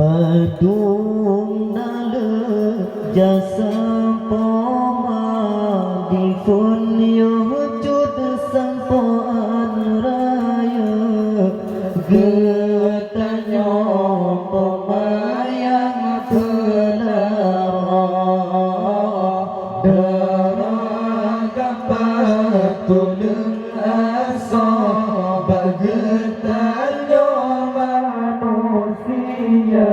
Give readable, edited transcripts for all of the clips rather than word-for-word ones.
Padung nale jasa poma di funyo cut sampoan raya getanyo pemayang pelara deragam patulung aso bagetanyo manusia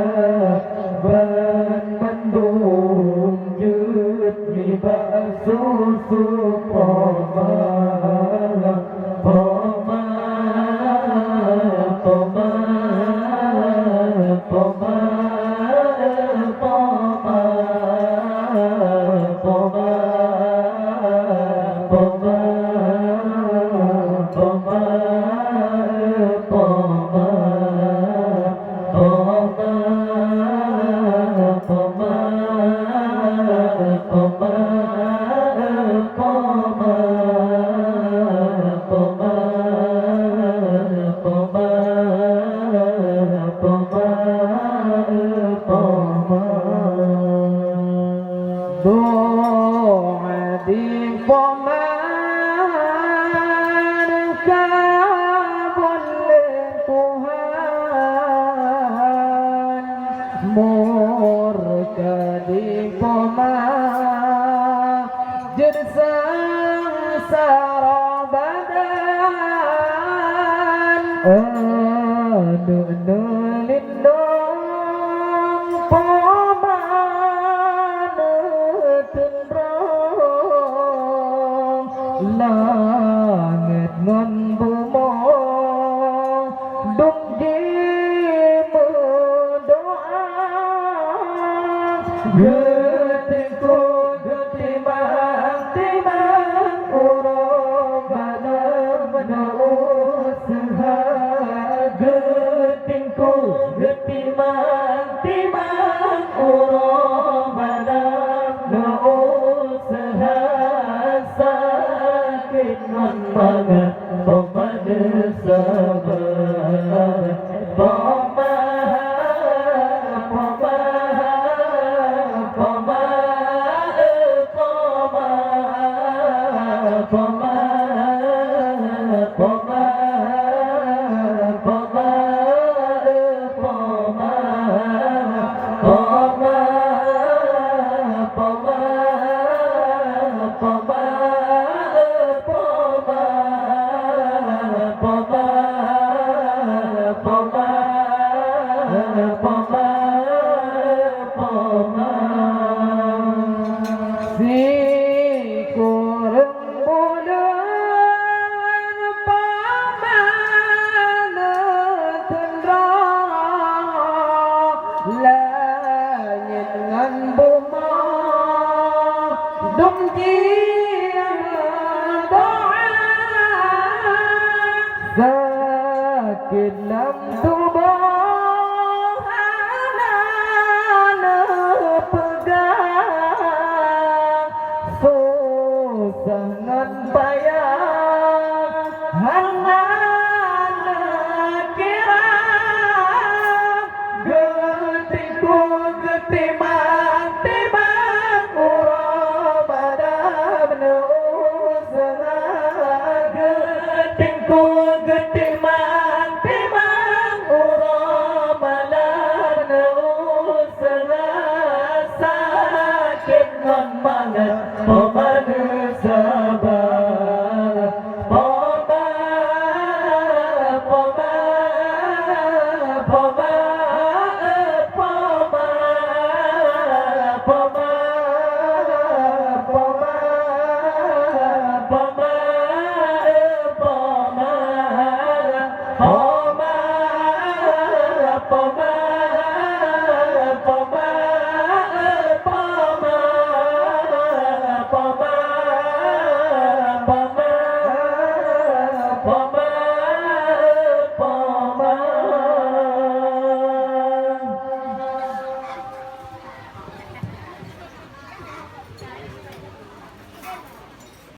bandung jut di susu poma poma poma poma poma poma poma poma doa di peman kabul Tuhan murka di peman jersang sarabadan anu lindung langit ngon bumo dung di doa getiko getimang timang urang badam usaha getiko getimang timang urang badam usaha banget pepada sabar poma poma poma poma poma poma poma poma poma poma poma langit ngan bumi dung jiang doa sakit lam tubuh hana pegang susah ngan payah hana kira timang timang urang badam usaha getingku getimang timang urang badam usaha sakit ngon banget